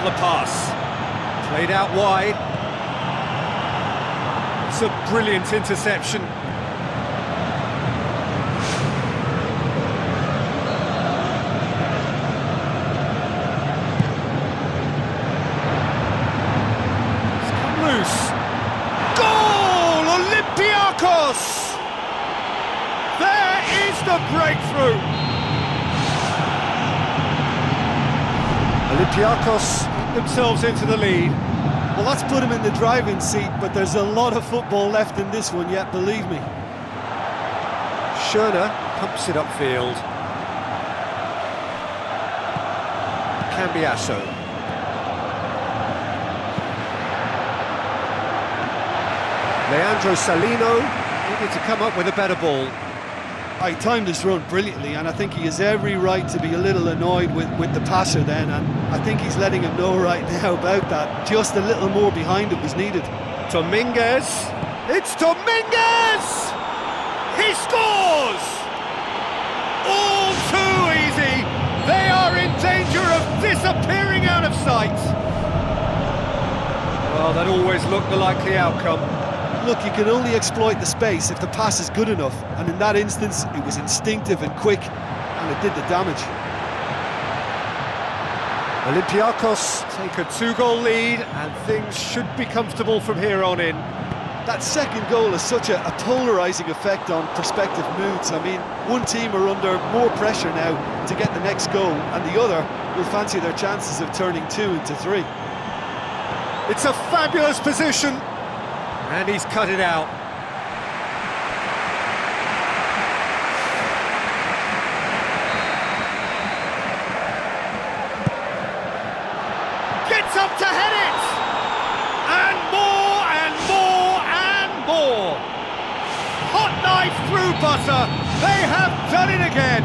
the pass. Played out wide. It's a brilliant interception. It's come loose. Goal! Olimpiakos! There is the breakthrough. Olimpiakos themselves into the lead. Well, that's put him in the driving seat, but there's a lot of football left in this one yet, believe me. Schöner pumps it upfield. Cambiasso. Leandro Salino needed to come up with a better ball. He timed this run brilliantly, and I think he has every right to be a little annoyed with the passer then, and I think he's letting him know right now about that. Just a little more behind it was needed. Dominguez! It's Dominguez! He scores! All too easy! They are in danger of disappearing out of sight! Well, that always looked the likely outcome. Look, you can only exploit the space if the pass is good enough, and in that instance, it was instinctive and quick, and it did the damage. Olimpiakos take a 2-goal lead, and things should be comfortable from here on in. That second goal has such a polarising effect on prospective moods. I mean, one team are under more pressure now to get the next goal, and the other will fancy their chances of turning 2 into 3. It's a fabulous position. And he's cut it out. Gets up to head it! And more and more and more! Hot knife through butter! They have done it again!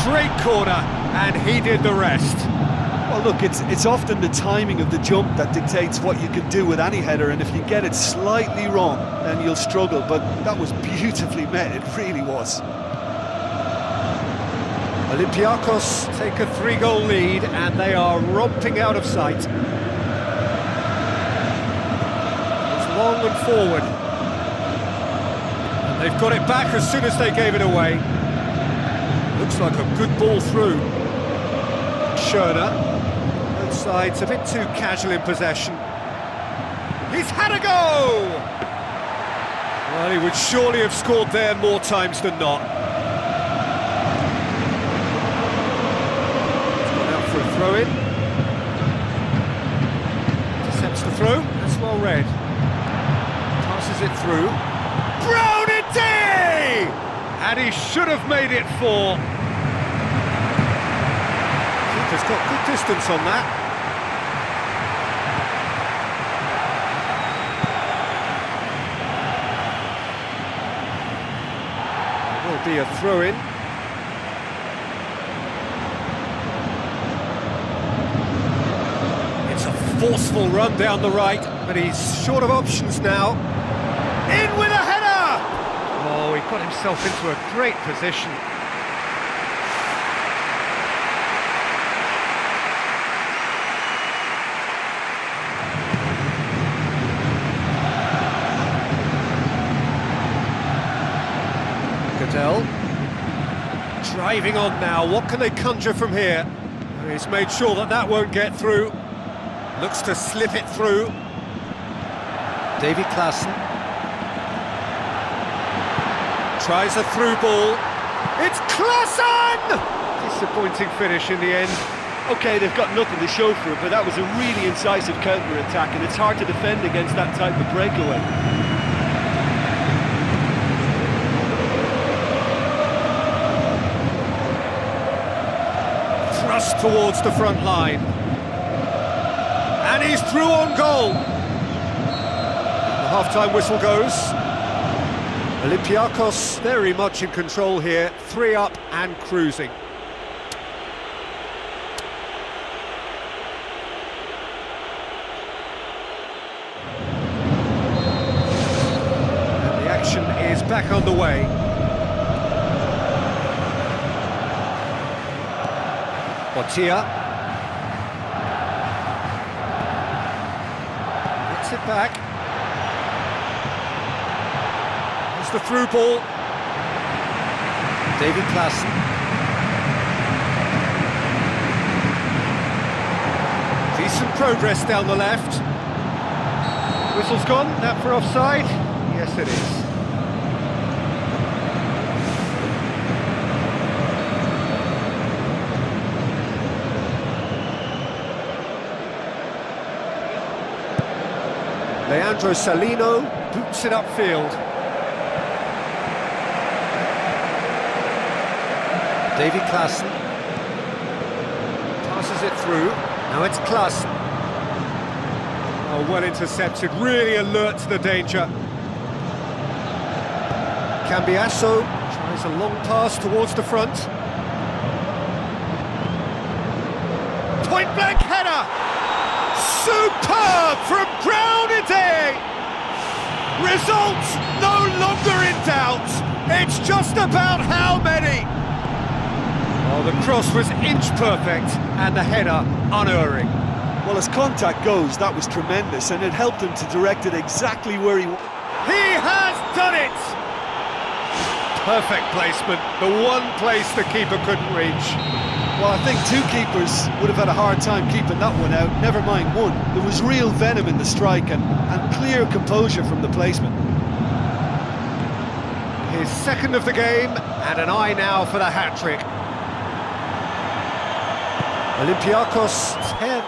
Great corner, and he did the rest. Well, look, it's often the timing of the jump that dictates what you can do with any header, and if you get it slightly wrong, then you'll struggle, but that was beautifully met, it really was. Olimpiakos take a 3-goal lead, and they are romping out of sight. It's long and forward. And they've got it back as soon as they gave it away. Looks like a good ball through. Schöner. Side's a bit too casual in possession. He's had a go! Well, he would surely have scored there more times than not. He's gone out for a throw-in. Intercepts the throw, that's well read. Passes it through. Brownie! And he should have made it 4. Keeper's got good distance on that. Be a throw-in. It's a forceful run down the right, but he's short of options now. In with a header! Oh, he got himself into a great position. Driving on now, what can they conjure from here? He's made sure that that won't get through. Looks to slip it through. David Klaassen. Tries a through ball. It's Klaassen! Disappointing finish in the end. OK, they've got nothing to show for it, but that was a really incisive counter-attack, and it's hard to defend against that type of breakaway. Towards the front line, and he's through on goal. The half-time whistle goes. Olimpiakos very much in control here, 3 up and cruising. And the action is back underway. Bottia. Gets it back. It's the through ball. David Klaassen. Decent progress down the left. Whistle's gone, that for offside? Yes, it is. Leandro Salino boots it upfield. David Klaassen passes it through. Now it's Klaassen. Oh, well intercepted, really alert to the danger. Cambiasso tries a long pass towards the front. Point-blank header! Superb from Brown Ide! Result no longer in doubt. It's just about how many. Oh, the cross was inch perfect and the header unerring. Well, as contact goes, that was tremendous, and it helped him to direct it exactly where he... He has done it! Perfect placement, the one place the keeper couldn't reach. Well, I think two keepers would have had a hard time keeping that one out, never mind one. There was real venom in the strike and clear composure from the placement. His second of the game, and an eye now for the hat-trick. Olimpiakos 10.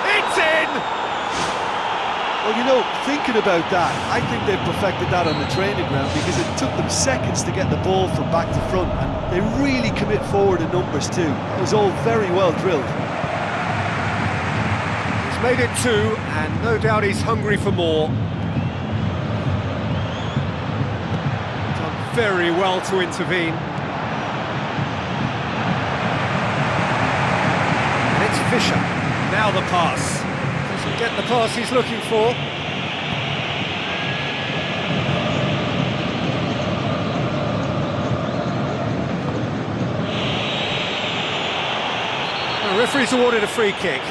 It's in! Well, you know, thinking about that, I think they've perfected that on the training ground because it took them seconds to get the ball from back to front, and they really commit forward in numbers too. It was all very well drilled. He's made it two, and no doubt he's hungry for more. Done very well to intervene. And it's Fischer. Now the pass. Doesn't get the pass he's looking for. The referee's awarded a free kick.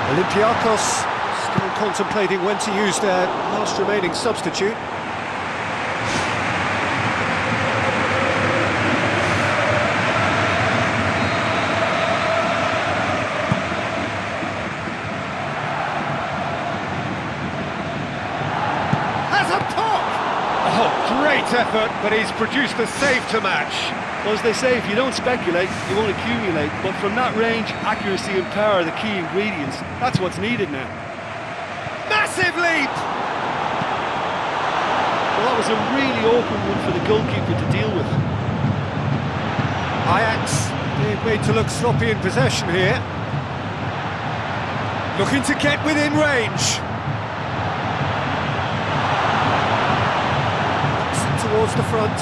Olimpiakos still contemplating when to use their last remaining substitute. Has a pop! Oh, great effort, but he's produced a save to match. Well, as they say, if you don't speculate, you won't accumulate. But from that range, accuracy and power are the key ingredients. That's what's needed now. Massive leap! Well, that was a really awkward one for the goalkeeper to deal with. Ajax being made to look sloppy in possession here. Looking to get within range. Looks it towards the front.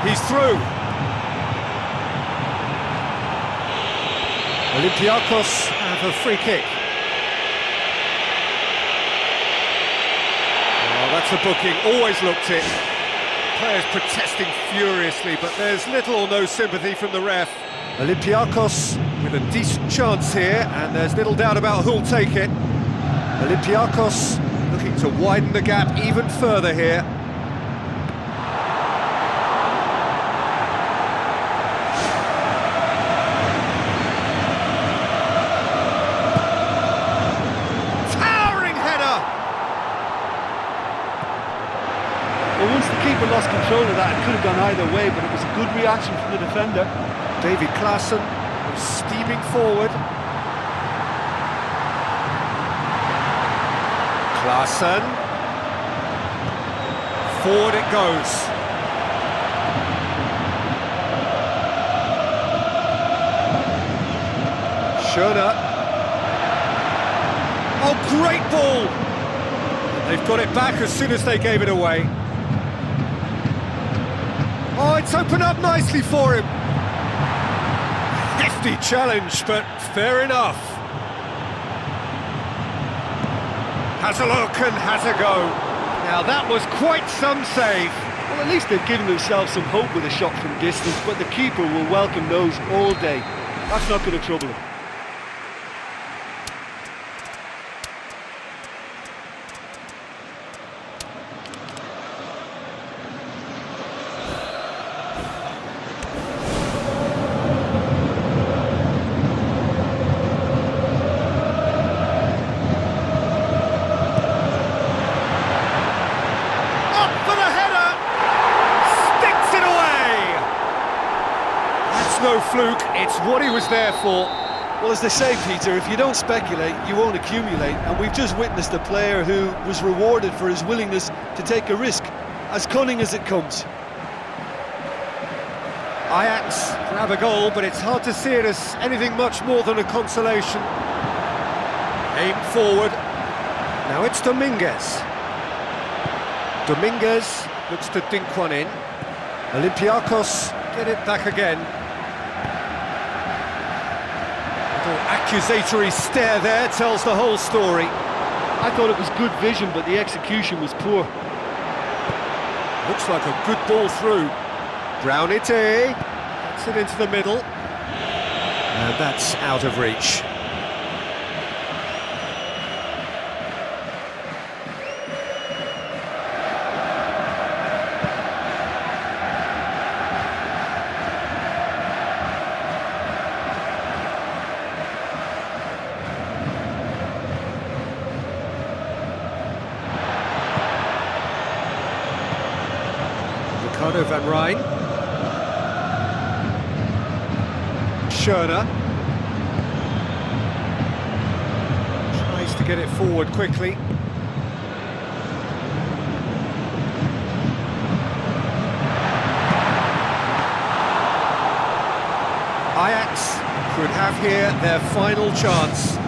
He's through. Olimpiakos have a free kick. Oh, that's a booking, always looked it. Players protesting furiously, but there's little or no sympathy from the ref. Olimpiakos with a decent chance here, and there's little doubt about who'll take it. Olimpiakos looking to widen the gap even further here. Well, once the keeper lost control of that, it could have gone either way, but it was a good reaction from the defender. David Klaassen was steaming forward. Klaassen. Forward it goes. Schöner. Oh, great ball! They've got it back as soon as they gave it away. Oh, it's opened up nicely for him. Lofty challenge, but fair enough. Has a look and has a go. Now that was quite some save. Well, at least they've given themselves some hope with a shot from distance, but the keeper will welcome those all day. That's not going to trouble him. No fluke, it's what he was there for. Well, as they say, Peter, if you don't speculate, you won't accumulate, and we've just witnessed a player who was rewarded for his willingness to take a risk, as cunning as it comes. Ajax grab a goal, but it's hard to see it as anything much more than a consolation. Aim forward. Now it's Dominguez. Dominguez looks to dink one in. Olimpiakos get it back again. Accusatory stare there tells the whole story. I thought it was good vision, but the execution was poor. Looks like a good ball through. Brown it, gets it into the middle. And that's out of reach. Van Rijn. Schöner. Tries to get it forward quickly. Ajax could have here their final chance.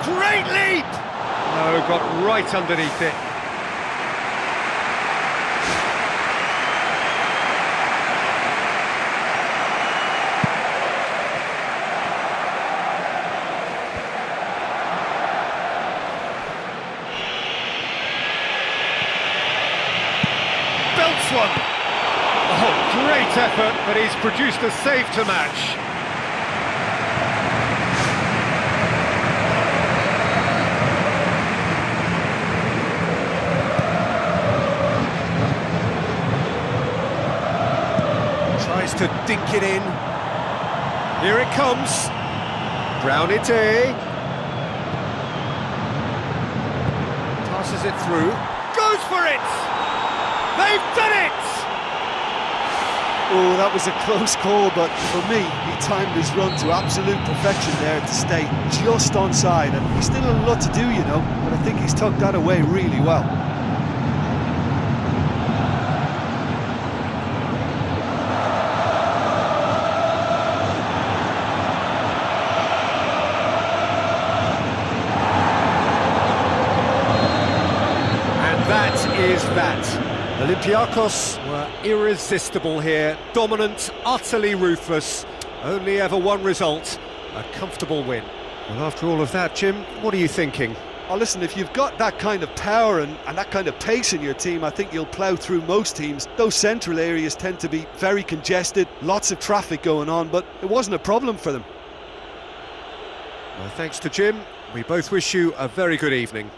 Great leap! No, got right underneath it. Belts one! Oh, great effort, but he's produced a save to match. Tries to dink it in. Here it comes. Brown it, passes it through. Goes for it! They've done it! Oh, that was a close call, but for me, he timed his run to absolute perfection there to stay just onside, and he's still a lot to do, you know, but I think he's tucked that away really well. That is that. Olimpiakos were irresistible here, dominant, utterly ruthless. Only ever one result, a comfortable win. Well, after all of that, Jim, what are you thinking? Oh, listen, if you've got that kind of power and that kind of pace in your team, I think you'll plough through most teams. Those central areas tend to be very congested, lots of traffic going on, but it wasn't a problem for them. Well, thanks to Jim. We both wish you a very good evening.